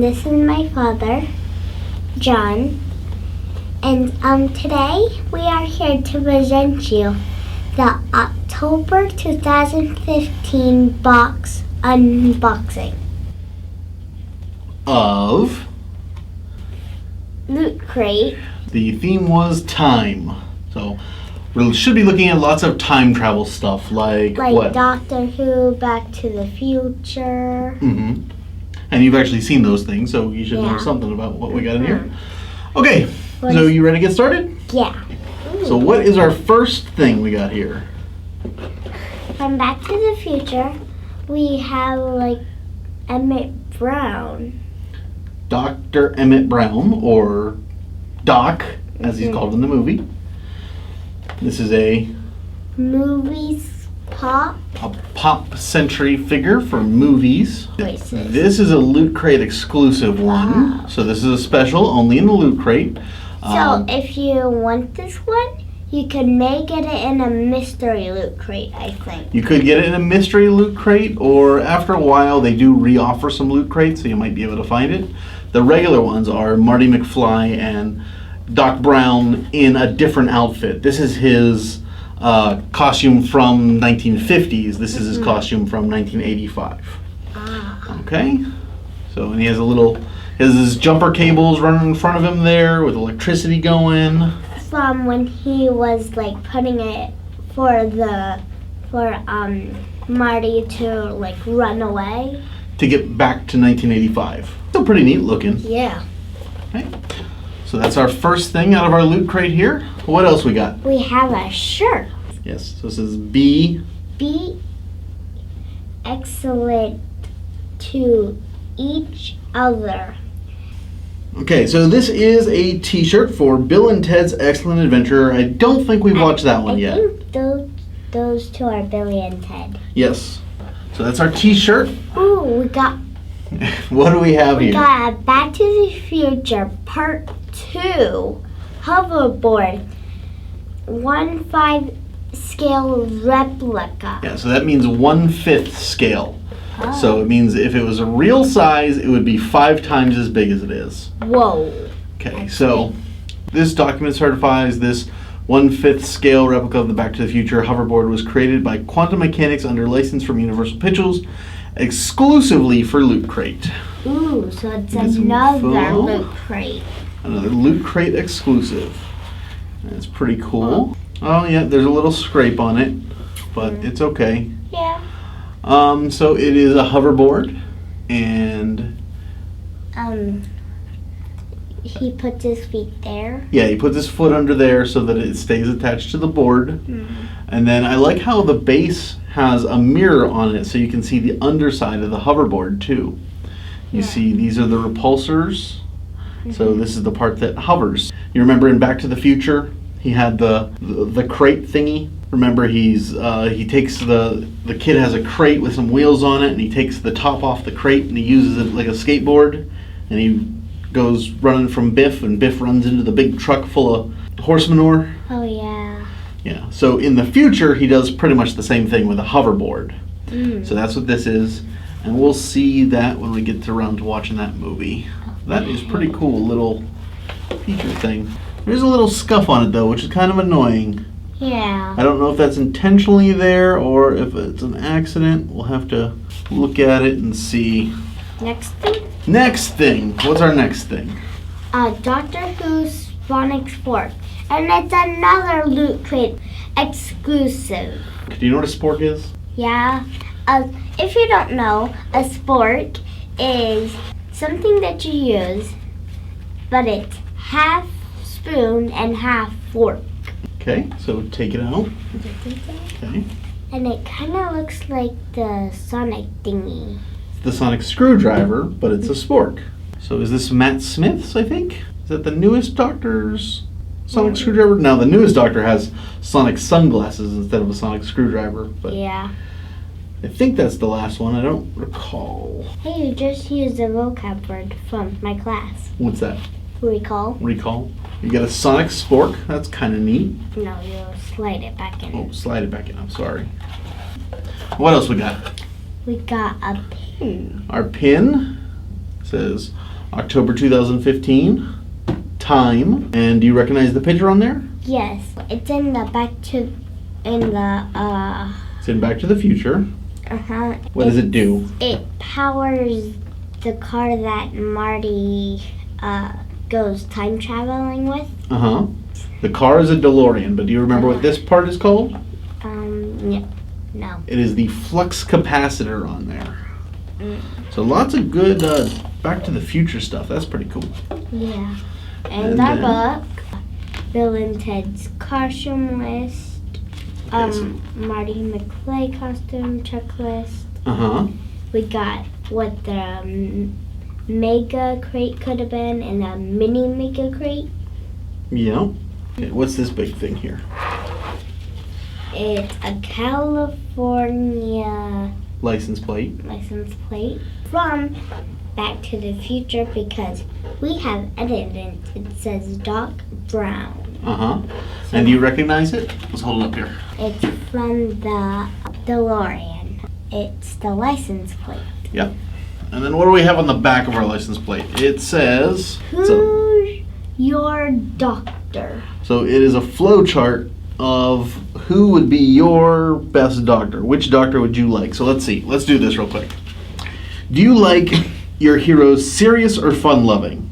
this is my father, John. And today we are here to present you the October 2015 box unboxing of Loot Crate. The theme was time. So we should be looking at lots of time travel stuff like what? Doctor Who, Back to the Future. Mm-hmm. And you've actually seen those things, so you should know something about what we got in here. Okay, so you ready to get started? Yeah. So what is our first thing we got here? From Back to the Future, we have Emmett Brown. Dr. Emmett Brown, or Doc, as he's called in the movie. This is a pop century figure for movies. Voices. This is a Loot Crate exclusive one. So this is a special only in the Loot Crate. So if you want this one, you can make it in a mystery Loot Crate, I think. You could get it in a mystery Loot Crate, or after a while they do re-offer some Loot Crates, so you might be able to find it. The regular ones are Marty McFly and Doc Brown in a different outfit. This is his costume from 1950s. This is his costume from 1985. Okay, so and he has his jumper cables running in front of him there with electricity going. From when he was putting it for Marty to run away. To get back to 1985. Still pretty neat looking. Yeah. Okay. So that's our first thing out of our Loot Crate here. What else we got? We have a shirt. Yes, so this is Be excellent to each other. Okay, so this is a t-shirt for Bill and Ted's Excellent Adventure. I don't think we've watched that one yet. I think those two are Billy and Ted. Yes. So that's our t-shirt. Ooh, we got... What do we have here? We got a Back to the Future Part 2 hoverboard 1/5 scale replica. Yeah, so that means 1/5 scale. Oh. So it means if it was a real size, it would be 5 times as big as it is. Whoa. Okay, so this document certifies this 1/5 scale replica of the Back to the Future hoverboard was created by Quantum Mechanics under license from Universal Pictures, exclusively for Loot Crate. Ooh, so it's another Loot Crate. Another Loot Crate exclusive. That's pretty cool. Oh yeah, there's a little scrape on it, but it's okay. Yeah. So it is a hoverboard, and he puts his feet there. Yeah, he puts his foot under there so that it stays attached to the board. And then I like how the base has a mirror on it so you can see the underside of the hoverboard too. You see these are the repulsors. So this is the part that hovers. You remember in Back to the Future, he had the crate thingy. Remember he takes the kid has a crate with some wheels on it, and he takes the top off the crate and he uses it like a skateboard, and he goes running from Biff, and Biff runs into the big truck full of horse manure. Oh yeah. Yeah, so in the future he does pretty much the same thing with a hoverboard. So that's what this is, and we'll see that when we get around to watching that movie. That is pretty cool little feature thing. There's a little scuff on it though, which is kind of annoying. Yeah. I don't know if that's intentionally there or if it's an accident. We'll have to look at it and see. Next thing? Next thing. What's our next thing? Doctor Who's Sonic Spork. And it's another Loot Crate exclusive. Do you know what a spork is? Yeah. If you don't know, a spork is something that you use, but it's half spoon and half fork. Okay, so take it out. Okay. And it kind of looks like the Sonic thingy. It's the Sonic screwdriver, but it's a spork. So is this Matt Smith's, I think? Is that the newest Doctor's Sonic screwdriver? No, the newest Doctor has Sonic sunglasses instead of a Sonic screwdriver. But yeah. I think that's the last one. I don't recall. Hey, you just used a vocab word from my class. What's that? Recall. Recall. You got a Sonic spork. That's kind of neat. No, you slide it back in. Oh, slide it back in. I'm sorry. What else we got? We got a pin. Our pin. It says October 2015, time, and do you recognize the picture on there? Yes, it's in the It's in Back to the Future. What does it do? It powers the car that Marty goes time traveling with. The car is a DeLorean, but do you remember what this part is called? No. It is the flux capacitor on there. So lots of good Back to the Future stuff. That's pretty cool. Yeah. And our book, Bill and Ted's costume list, Marty McFly costume checklist. We got what the mega crate could have been and a mini mega crate. Yeah. Okay, what's this big thing here? It's a California License plate from Back to the Future because we have edited it. It says Doc Brown. And do you recognize it? Let's hold it up here. It's from the DeLorean. It's the license plate. Yep. And then what do we have on the back of our license plate? It says... Who's your doctor? So it is a flow chart of who would be your best doctor. Which doctor would you like? So let's see. Let's do this real quick. Do you like your heroes serious or fun-loving?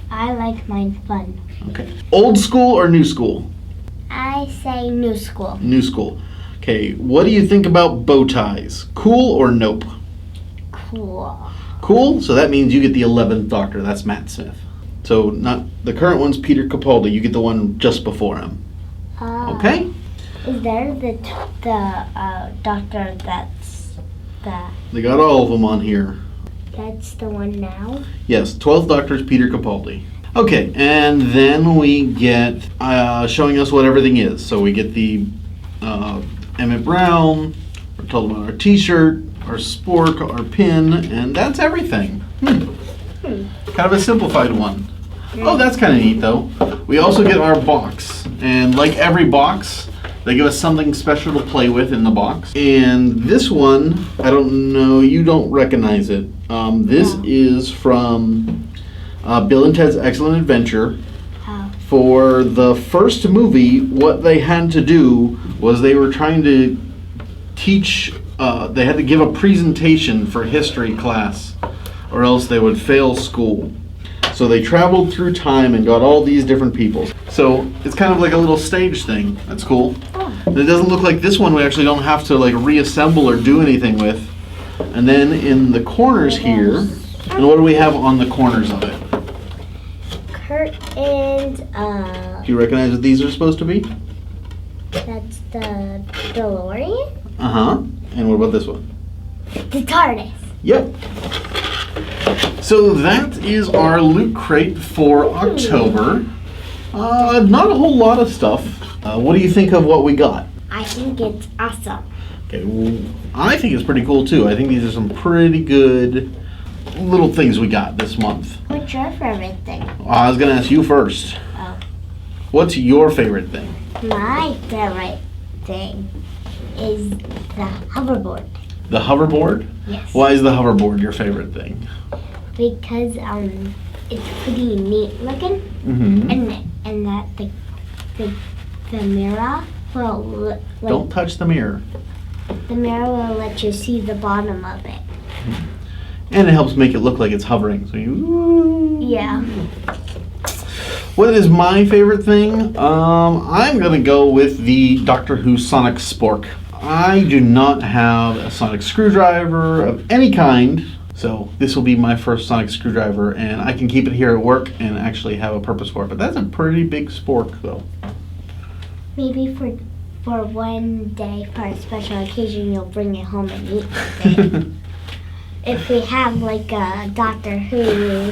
I like mine fun. Okay. Old school or new school? I say new school. New school. Okay. What do you think about bow ties? Cool or nope? Cool. Cool? So that means you get the 11th doctor. That's Matt Smith. So not the current one's Peter Capaldi. You get the one just before him. Okay? Is there the doctor that's the... They got all of them on here. That's the one now? Yes, 12th Doctor is Peter Capaldi. Okay, and then we get showing us what everything is. So we get the Emmett Brown, we're told about our t-shirt, our spork, our pin, and that's everything. Kind of a simplified one. Oh, that's kind of neat though. We also get our box, and like every box, they give us something special to play with in the box. And this one, I don't know, you don't recognize it. This is from Bill and Ted's Excellent Adventure. For the first movie, what they had to do was they were trying to teach, they had to give a presentation for history class, or else they would fail school. So they traveled through time and got all these different people. So it's kind of like a little stage thing. That's cool. And it doesn't look like this one we actually don't have to like reassemble or do anything with. And then in the corners here, and what do we have on the corners of it? Curtains. Do you recognize what these are supposed to be? That's the DeLorean? And what about this one? The TARDIS. Yep. So that is our loot crate for October. Not a whole lot of stuff. What do you think of what we got? I think it's awesome. Okay, well, I think it's pretty cool too. I think these are some pretty good little things we got this month. What's your favorite thing? I was going to ask you first. Oh. What's your favorite thing? My favorite thing is the hoverboard. The hoverboard? Yes. Why is the hoverboard your favorite thing? Because it's pretty neat looking, and that the mirror will Don't touch the mirror. The mirror will let you see the bottom of it. And it helps make it look like it's hovering. So Yeah. What is my favorite thing? I'm gonna go with the Doctor Who Sonic Spork. I do not have a sonic screwdriver of any kind. So this will be my first sonic screwdriver, and I can keep it here at work and actually have a purpose for it. But that's a pretty big spork, though. Maybe for one day, for a special occasion, you'll bring it home and eat with it. If we have like a Doctor Who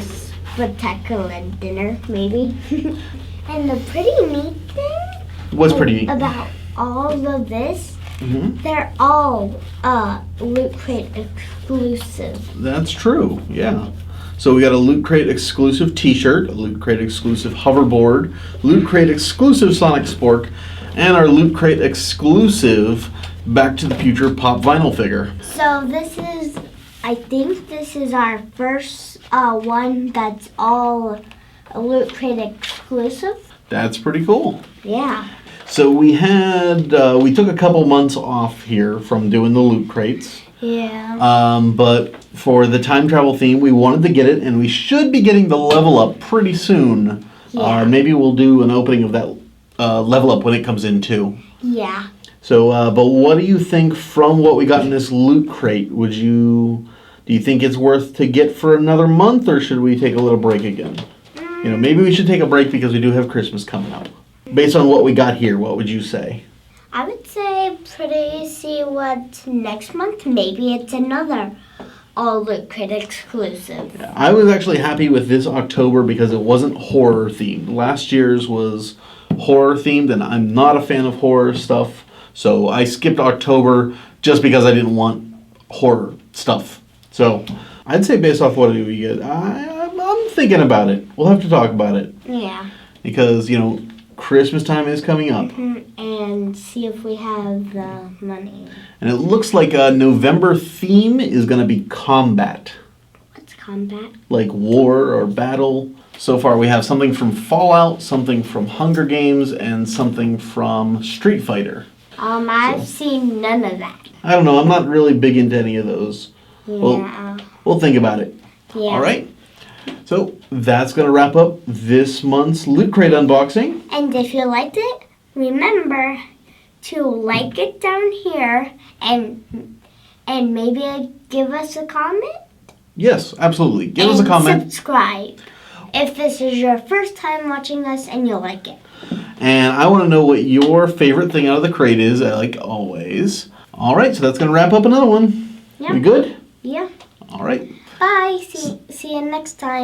spectacular dinner, maybe. And the pretty neat thing. What's pretty neat? About all of this. They're all Loot Crate exclusive. That's true, yeah. So we got a Loot Crate exclusive t-shirt, a Loot Crate exclusive hoverboard, Loot Crate exclusive Sonic Spork, and our Loot Crate exclusive Back to the Future pop vinyl figure. So this is I think this is our first one that's all Loot Crate exclusive. That's pretty cool. Yeah. So we took a couple months off here from doing the Loot Crates. Yeah. But for the time travel theme, we wanted to get it, and we should be getting the level up pretty soon. Yeah. Maybe we'll do an opening of that level up when it comes in too. Yeah. So, but what do you think from what we got in this Loot Crate? Do you think it's worth to get for another month, or should we take a little break again? You know, maybe we should take a break because we do have Christmas coming up. Based on what we got here, what would you say? I would say see what next month. Maybe it's another all Loot Crate exclusive. I was actually happy with this October because it wasn't horror themed. Last year's was horror themed, and I'm not a fan of horror stuff, so I skipped October just because I didn't want horror stuff. So I'd say based off what do we get, I'm thinking about it. We'll have to talk about it. Yeah. Because, you know, Christmas time is coming up. And see if we have the money. And it looks like a November theme is going to be combat. What's combat? Like war or battle. So far we have something from Fallout, something from Hunger Games, and something from Street Fighter. I've seen none of that. I don't know, I'm not really big into any of those. Yeah. We'll think about it. Yeah. All right? So that's going to wrap up this month's Loot Crate unboxing. And if you liked it, remember to like it down here and maybe give us a comment. Yes, absolutely. Give us a comment. And subscribe if this is your first time watching us and you like it. And I want to know what your favorite thing out of the crate is, like always. All right, so that's going to wrap up another one. Yeah. We good? Yeah. All right. Bye. See you next time.